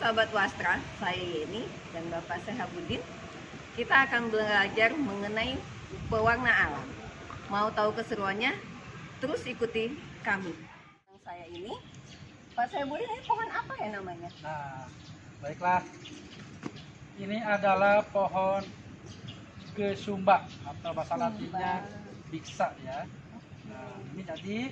Sahabat Wastra, saya Yeni dan Bapak Sehabudin. Kita akan belajar mengenai pewarna alam. Mau tahu keseruannya? Terus ikuti kami. Yang saya ini, Pak Sehabudin, ini pohon apa ya namanya? Nah, baiklah. Ini adalah pohon kesumba atau bahasa latinnya biksa ya. Nah, ini jadi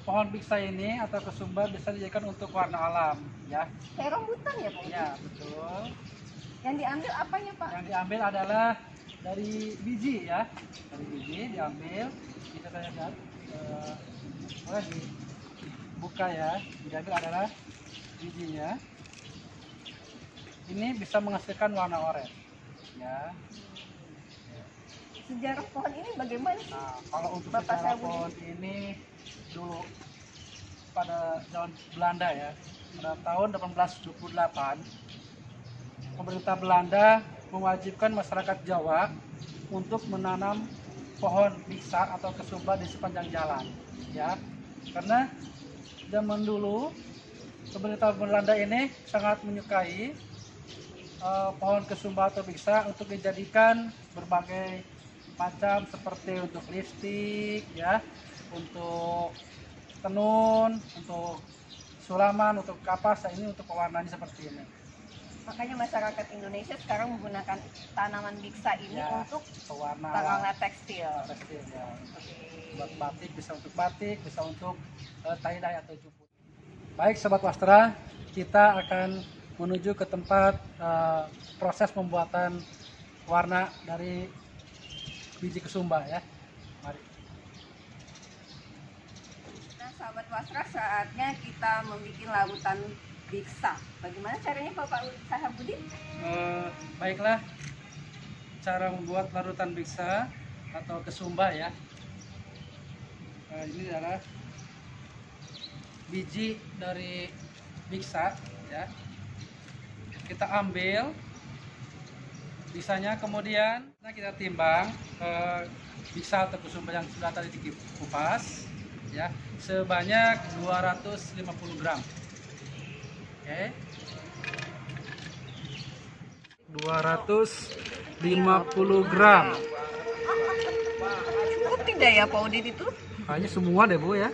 pohon biksa ini atau kesumba bisa dijadikan untuk warna alam ya. Kayak rambutan ya Pak? Ya, betul. Yang diambil apanya Pak? Yang diambil adalah dari biji ya. Dari biji diambil. Kita lihat boleh dibuka ya. Diambil adalah bijinya. Ini bisa menghasilkan warna oranye ya. Sejarah pohon ini bagaimana sih? Nah, kalau untuk Bapak sejarah Sehabudin? pohon ini dulu pada zaman Belanda ya, pada tahun 1828 pemerintah Belanda mewajibkan masyarakat Jawa untuk menanam pohon biksa atau kesumba di sepanjang jalan ya, karena zaman dulu pemerintah Belanda ini sangat menyukai pohon kesumba atau biksa untuk dijadikan berbagai macam, seperti untuk lipstik ya, untuk tenun, untuk sulaman, untuk kapas. Ini untuk pewarnanya seperti ini. Makanya masyarakat Indonesia sekarang menggunakan tanaman biksa ini Ya, untuk pewarna tekstil. tekstil ya. Oke. Buat batik, bisa untuk batik, bisa untuk tie-dye atau cupu. Baik Sobat Wastra, kita akan menuju ke tempat proses pembuatan warna dari biji kesumba ya. Mari. Nah, sahabat Wastra, saatnya kita membuat larutan biksa. Bagaimana caranya Bapak Sehabudin? Baiklah, cara membuat larutan biksa atau kesumba ya. Ini adalah biji dari biksa ya. Kita ambil biksanya, kemudian kita timbang biksa atau kesumba yang sudah tadi dikupas ya, sebanyak 250 gram. Oke. 250 gram. Cukup tidak ya Pak Udin itu? Kayaknya semua deh Bu ya.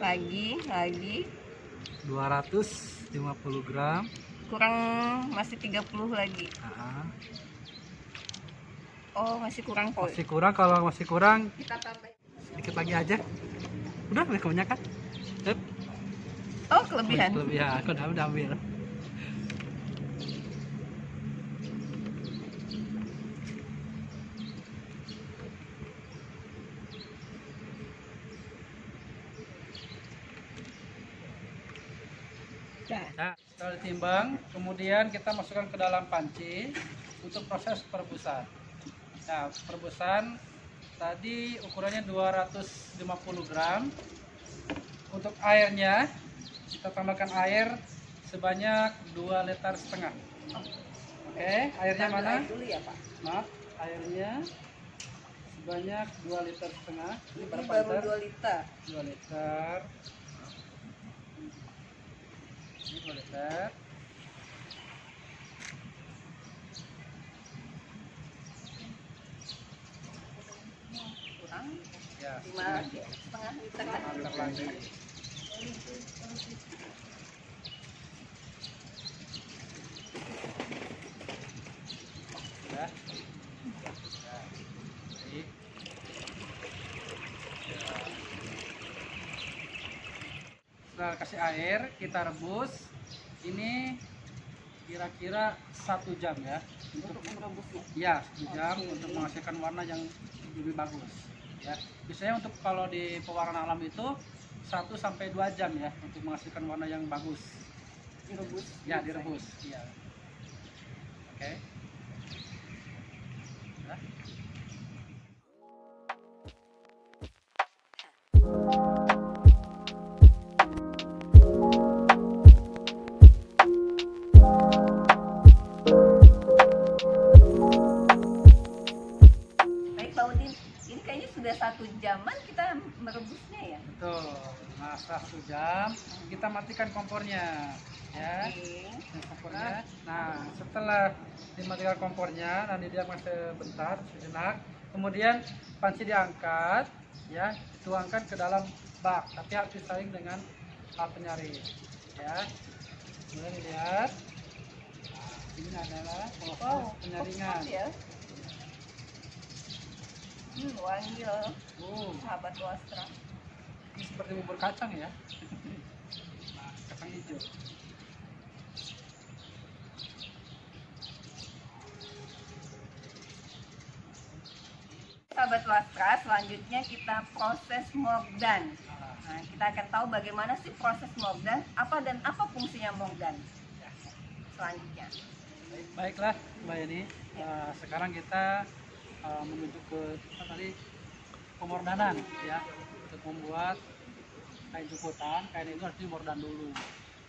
Lagi 250 gram. kurang, masih 30 lagi. Oh, masih kurang Pak. Masih kurang, kalau masih kurang Kita tambah. sedikit lagi aja. Udah kebanyakan. Oh, kelebihan. Kelebihan, aku udah ambil. Nah, setelah ditimbang, kemudian kita masukkan ke dalam panci untuk proses perebusan. Nah, perebusan tadi ukurannya 250 gram. Untuk airnya, kita tambahkan air sebanyak 2,5 liter. Oke, airnya Kita ambil mana? air dulu ya Pak. Maaf, airnya sebanyak 2,5 liter. Ini Ini berapa baru liter? 2 liter. 2 liter. Ini 2 liter. Kurang Ya, 5,5 liter kan? liter lagi. Ya. Ya. Baik. Ya. Setelah kasih air, kita rebus. Ini kira-kira 1 jam ya. Untuk merebusnya. Ya, 1 jam Oke. untuk menghasilkan warna yang lebih bagus. Ya, biasanya untuk kalau di pewarna alam itu 1 sampai 2 jam ya untuk menghasilkan warna yang bagus. Direbus. Ya, direbus. Iya. Oke. Ya. Baik Pak Udin, ini kayaknya sudah 1 jaman kita merebusnya ya. Betul. Nah, setelah 1 jam kita matikan kompornya ya. Oke. Kompornya. Nah, setelah dimatikan kompornya, nanti dia masih sebentar, sejenak. Kemudian panci diangkat, ya, dituangkan ke dalam bak, tapi harus disaring dengan alat penyaring, ya. Kemudian dilihat, ini adalah proses Wow, penyaringan. cepat ya. Wangi loh, Oh, sahabat Wastra. ini seperti bubur kacang ya. Nah, kacang hijau. Sahabat Wastra, selanjutnya kita proses Mordan. Nah, kita akan tahu bagaimana sih proses Mordan, apa dan apa fungsinya Mordan. Selanjutnya. Baiklah Mbak Yani, sekarang kita menuju ke tadi pemordanan ya, untuk membuat kain juputan. Kain itu harus dimordan dulu.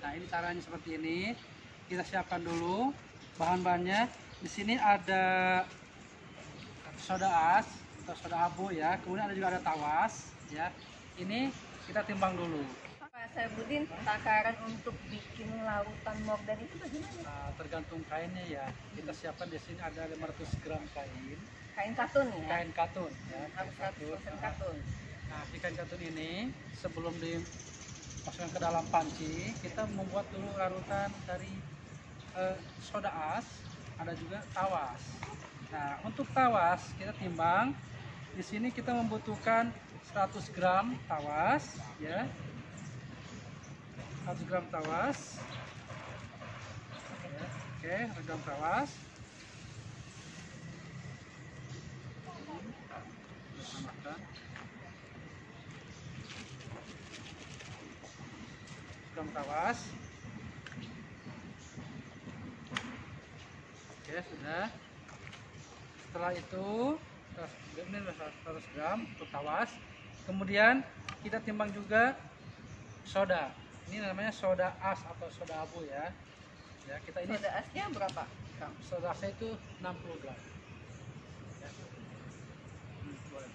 Nah, ini caranya seperti ini. Kita siapkan dulu bahan-bahannya. Di sini ada soda as atau soda abu ya, kemudian ada juga ada tawas ya. Ini kita timbang dulu. Pak Saifuddin, takaran untuk bikin larutan Mordan itu bagaimana? Nah, tergantung kainnya ya. Kita siapkan di sini ada 500 gram kain, Kain katun ya? kain katun ya, Harus 100% katun. Nah, di kain katun ini sebelum dimasukkan ke dalam panci, kita membuat dulu larutan dari soda as, ada juga tawas. Nah, untuk tawas kita timbang. Di sini kita membutuhkan 100 gram tawas ya. 100 gram tawas. Ya, oke, 100 gram tawas. Kita samakan. Gram tawas. Oke, sudah. Setelah itu ini 100 gram untuk tawas. Kemudian kita timbang juga soda. Ini namanya soda as atau soda abu ya. Ya, kita ini Soda asnya berapa? soda asnya itu 60 gram. Ya. Boleh.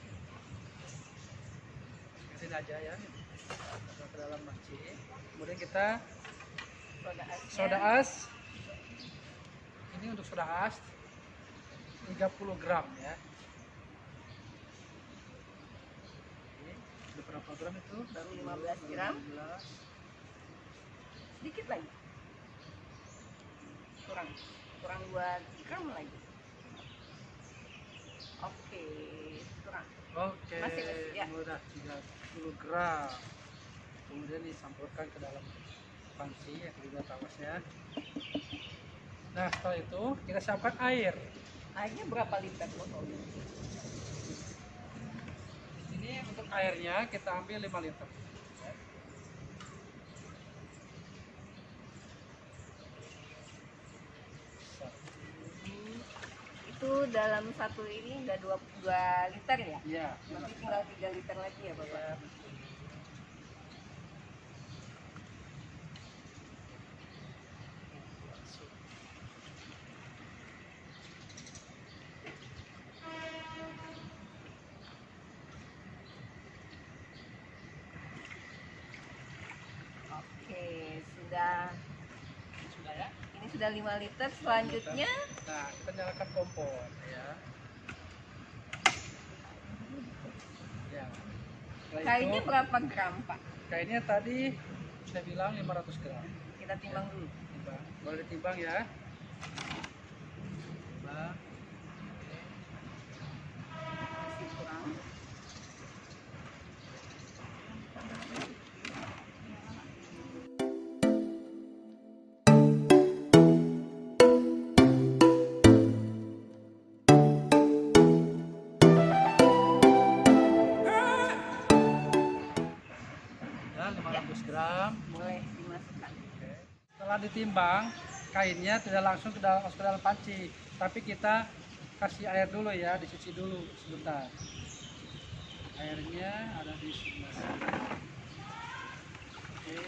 Kasih aja ya. Masuk ke dalam panci. Kemudian kita soda as. Ini untuk soda as 30 gram ya. Oke, ada berapa gram itu? Baru 15 gram. 15. Sedikit lagi. Kurang 2 gram lagi. Oke, kurang. Oke, Masih, ya. udah 30 gram. Kemudian dicampurkan ke dalam panci yang juga tawasnya. Nah, setelah itu kita siapkan air. Airnya berapa liter botolnya? Ini untuk airnya kita ambil 5 liter. Itu dalam satu ini udah 2 liter ya? Iya. Nanti tinggal 3 liter lagi ya Bapak? Ya. Oke, sudah. Sudah ya. Ini sudah 5 liter. Selanjutnya Nah, kita nyalakan kompor ya. Ya. Setelah kainnya itu, berapa gram Pak? kainnya tadi saya bilang 500 gram. Kita timbang dulu. Timbang. Boleh ditimbang ya. Timbang. Masih kurang. Ya, 500 gram. Boleh dimasukkan. Oke. Setelah ditimbang, kainnya tidak langsung masuk ke dalam panci, tapi kita kasih air dulu ya, dicuci dulu sebentar. Airnya ada di sebelah sini. Oke.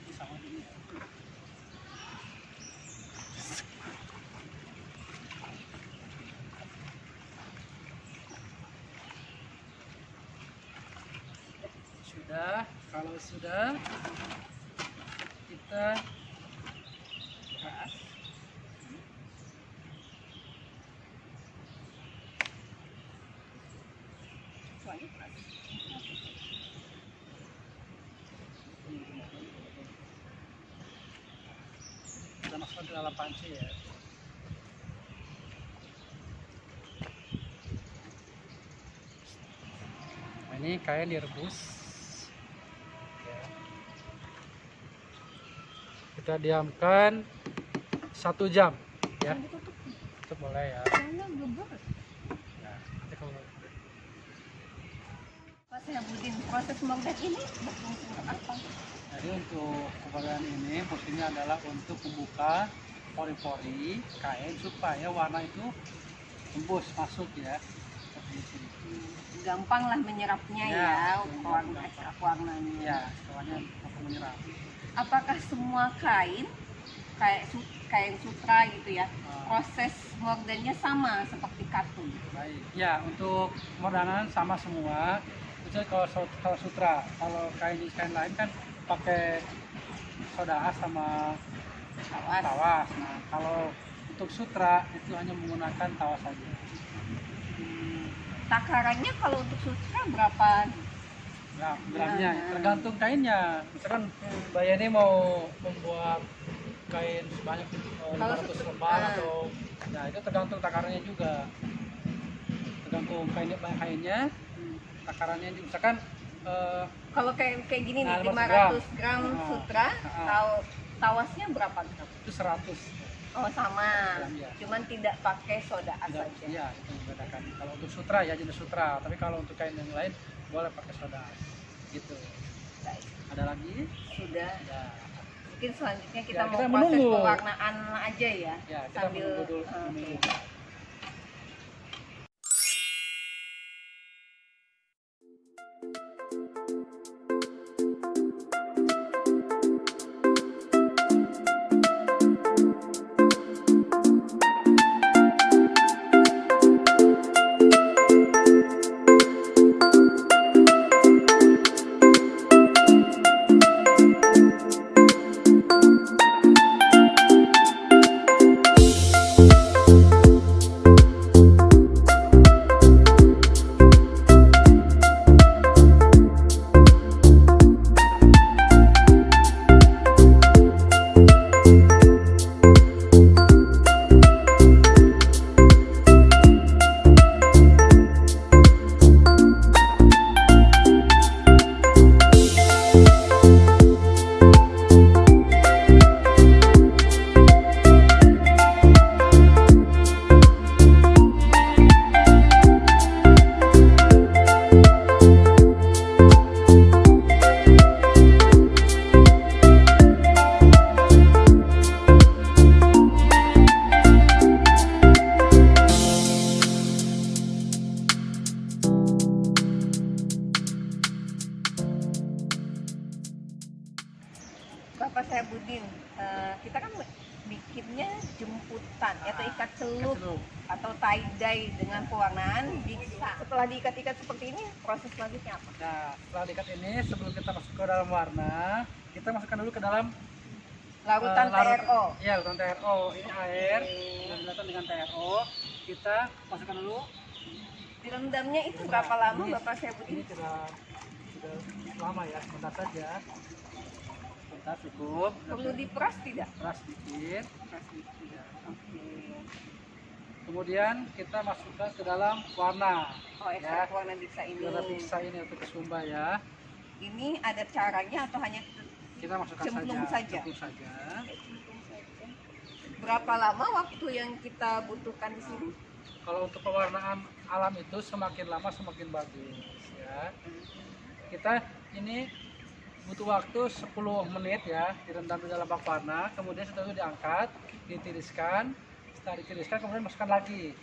Ini sama ini ya. Sudah, Kalau sudah, kita peras. Kita masukkan ke dalam panci ya. Nah, ini kain direbus. Ya. Kita diamkan 1 jam ya. Itu boleh ya. Nah, nanti kalau Pak Sehabudin, proses mengdet ini berfungsi untuk apa? Jadi untuk keperluan ini fungsinya adalah untuk membuka pori-pori kain supaya warna itu tembus masuk ya. Seperti itu. Gampang lah menyerapnya Ya, ya, gampang. ekstrak warnanya. Ya, soalnya untuk menyerap. Apakah semua kain kain sutra gitu ya, Ah. proses mordennya sama seperti katun? Baik. Ya, untuk pemodanan sama semua. Kecuali kalau sutra, kalau kain lain kan pakai soda as sama Awas. tawas. Nah, kalau untuk sutra itu hanya menggunakan tawas saja. Takarannya kalau untuk sutra berapa? Nah, gramnya Nah. tergantung kainnya. Misalkan Mbak Yani mau membuat kain sebanyak Kalau 500 sutra- lembar ah. atau nah itu tergantung takarannya juga. Tergantung kainnya, takarannya juga. Misalkan Kalau kayak gini nih, Nah, 500 gram Ah. sutra, Ah. tawasnya berapa gram? itu 100. Oh sama, Iya. cuman tidak pakai soda as Tidak, saja. iya, itu membedakan. Kalau untuk sutra ya jenis sutra, tapi kalau untuk kain yang lain boleh pakai soda. Gitu. Baik, Ada lagi? sudah. Ya. Mungkin selanjutnya kita Ya, mau kita proses menunggu. pewarnaan aja ya, Ya, kita sambil menunggu dulu. oke. Menunggu. Bapak Sehabudin, kita kan bikinnya jemputan atau ikat celup Celup. atau tie dye dengan pewarnaan bisa. Setelah diikat-ikat seperti ini, proses selanjutnya apa? Nah, setelah diikat ini sebelum kita masuk ke dalam warna, kita masukkan dulu ke dalam Larutan TRO. Iya, larutan TRO. Ini air, dilarutan dengan TRO. Kita masukkan dulu. Direndamnya itu berapa lama Ini- Bapak Sehabudin? Ini sudah lama ya, sebentar saja. Sebentar cukup. Perlu diperas tidak? Peras sedikit. Peras sedikit. Ya. Oke. Kemudian kita masukkan ke dalam warna. Oh, ekstrak warna bisa ini. Warna bisa ini untuk kesumba ya. Ini ada caranya atau hanya Kita masukkan Cemplung saja. Cemplung saja. berapa lama waktu yang kita butuhkan di sini? Kalau untuk pewarnaan alam itu semakin lama semakin bagus ya. Kita ini butuh waktu 10 menit ya, direndam di dalam bak warna, kemudian setelah itu diangkat, ditiriskan, setelah ditiriskan kemudian masukkan lagi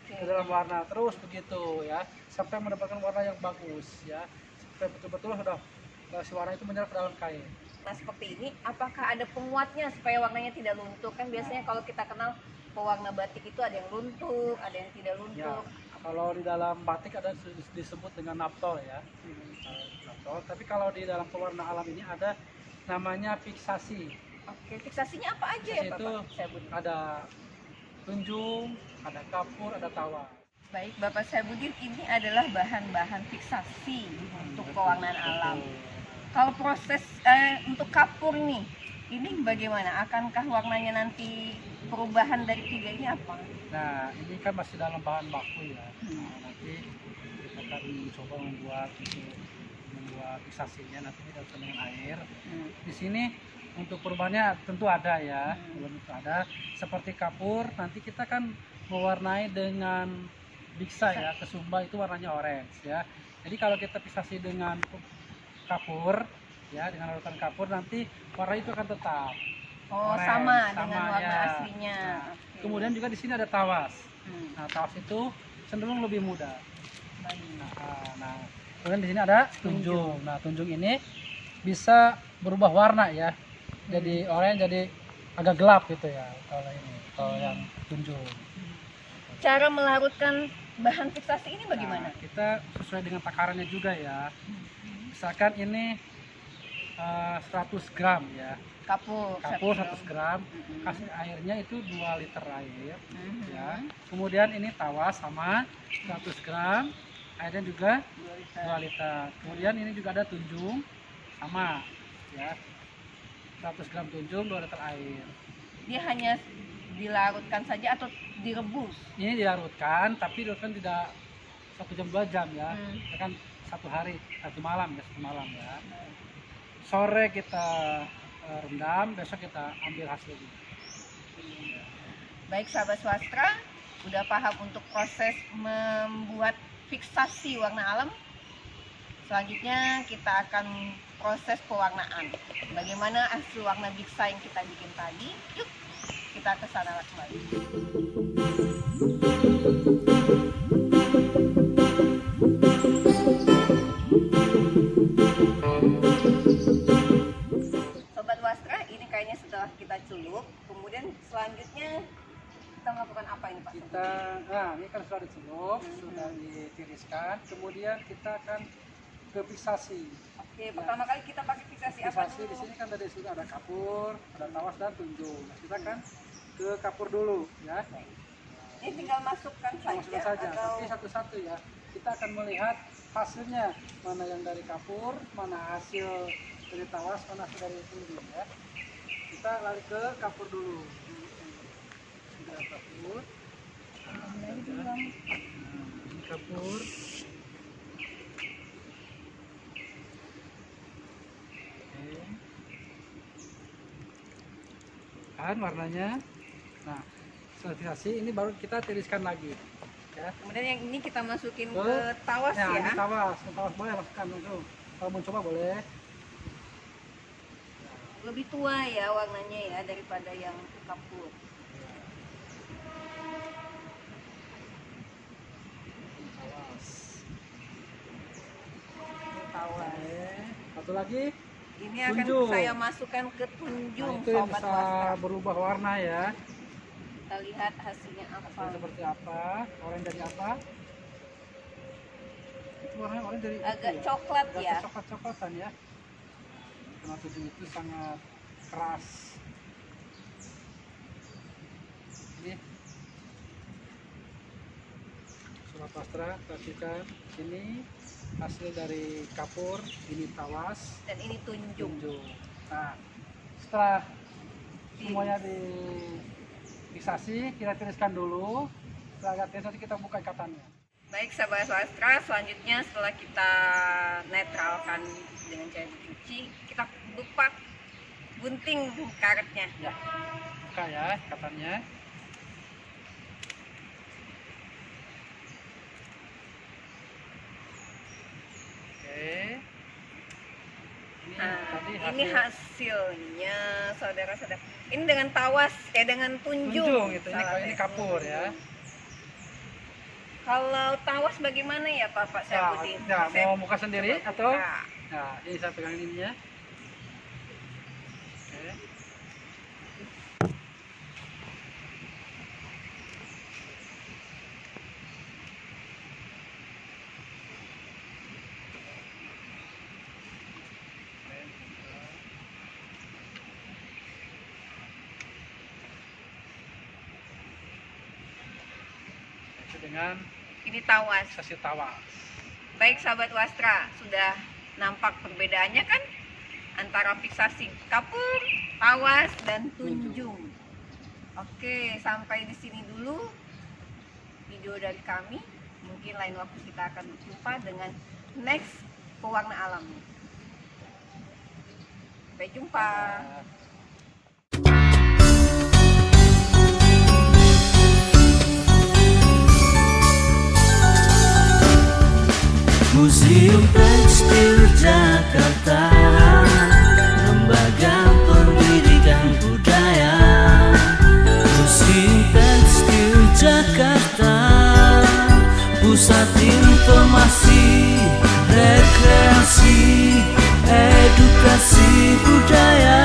ke dalam warna, terus begitu ya, sampai mendapatkan warna yang bagus ya, sampai betul-betul sudah si warna itu menyerap ke dalam kain. Nah seperti ini, apakah ada penguatnya supaya warnanya tidak luntur? Kan biasanya kalau kita kenal pewarna batik itu ada yang luntur, ada yang tidak luntur. Kalau di dalam batik ada disebut dengan naptol ya. Naptol. Tapi kalau di dalam pewarna alam ini ada namanya fiksasi. Oke, fiksasinya apa aja Fiksasi ya itu Bapak Syahbudin? ada tunjung, ada kapur, ada tawas. Baik, Bapak Syahbudin, ini adalah bahan-bahan fiksasi untuk pewarnaan alam. Kalau proses untuk kapur nih, ini bagaimana? Akankah warnanya nanti perubahan dari tiga ini apa? Nah, ini kan masih dalam bahan baku ya. Nah, nanti kita akan mencoba membuat fiksasinya, nanti kita dengan air. Di sini untuk perubahannya tentu ada ya, tentu ada. Seperti kapur, nanti kita kan mewarnai dengan biksa ya, kesumba itu warnanya orange ya. Jadi kalau kita fiksasi dengan kapur ya, dengan larutan kapur, nanti warna itu akan tetap. Oh, orange, sama dengan warna ya. aslinya. Nah, Oke. kemudian juga di sini ada tawas. Nah, tawas itu cenderung lebih muda. Nah, kemudian di sini ada tunjung. Nah, tunjung ini bisa berubah warna ya. Jadi oranye, jadi agak gelap gitu ya kalau ini. Kalau yang tunjung. Cara melarutkan bahan fiksasi ini bagaimana? Nah, kita sesuai dengan takarannya juga ya. Misalkan ini 100 gram ya. Kapur 100 gram, kasih airnya itu 2 liter air ya. Kemudian ini tawas sama 100 gram, airnya juga 2 liter. Kemudian ini juga ada tunjung sama ya, 100 gram tunjung, 2 liter air. Dia hanya dilarutkan saja atau direbus? Ini dilarutkan, tapi dilarutkan tidak 1 jam 2 jam ya. Kan 1 hari, 1 malam ya, 1 malam ya. Sore kita rendam, besok kita ambil hasilnya. Baik sahabat swastra, udah paham untuk proses membuat fiksasi warna alam. Selanjutnya kita akan proses pewarnaan. Bagaimana hasil warna biksa yang kita bikin tadi? Yuk kita ke sana kembali. Kita celup, kemudian selanjutnya kita melakukan apa ini Pak? Ini kan sudah dicelup, sudah ditiriskan, kemudian kita akan ke fiksasi. Oke, pertama kali kita pakai fiksasi apa Fiksasi di sini kan tadi sudah ada kapur, ada tawas dan tunjung. Nah, kita kan ke kapur dulu ya. Ini tinggal masukkan saja. Atau... Tapi satu-satu ya. Kita akan melihat hasilnya, mana yang dari kapur, mana hasil dari tawas, mana hasil dari tunjung ya. Kita lari ke kapur dulu. Sudah kapur. Kapur. Kan warnanya. Nah, setelah ini baru kita tiriskan lagi. Ya. Kemudian yang ini kita masukin ke tawas ya. Ini tawas boleh masukkan langsung. Kalau mau coba boleh. Lebih tua ya warnanya ya daripada yang kapur. Tawas. Satu lagi. Ini akan tunjung. Saya masukkan ke tunjung. Nah, itu yang bisa berubah warna ya. Kita lihat hasilnya apa. Hasilnya seperti apa? Oranye dari apa? Itu warnanya oranye dari agak ya? Coklat agak ya. Coklat-coklatan ya. Karena tunjung itu sangat keras. Ini Sobat Swastra, perhatikan ini hasil dari kapur, ini tawas dan ini tunjung. Nah, setelah semuanya di fiksasi, kita tiriskan dulu. Setelah agak tiris, nanti kita buka ikatannya. Baik sahabat swastra, selanjutnya setelah kita netralkan dengan cara dicuci, kita buka gunting karetnya. Ya, buka ya ikatannya. Oke. Ini hasilnya saudara-saudara. Ini dengan tawas, dengan tunjung. Itu ini kapur ya. Kalau tawas bagaimana ya Pak Syahbudin? Mau buka sendiri atau? Buka. Nah, ini saya pegang ini ya. Oke. dengan Ini tawas. fiksasi tawas. Baik sahabat Wastra, sudah nampak perbedaannya kan antara fiksasi kapur, tawas, dan tunjung. Oke, sampai di sini dulu video dari kami. Mungkin lain waktu kita akan berjumpa dengan next pewarna alam. Sampai jumpa. Museum Tekstil Jakarta, Lembaga Pendidikan Budaya. Museum Tekstil Jakarta, pusat informasi, rekreasi, edukasi budaya.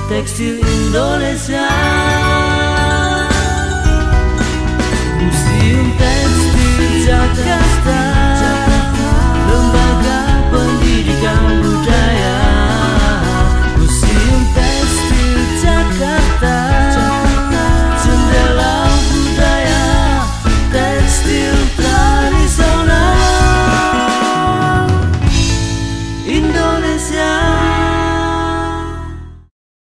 Tekstil Indonesia. Museum Tekstil Jakarta, Lembaga Pendidikan Budaya. Museum Tekstil Jakarta, jendela budaya tekstil.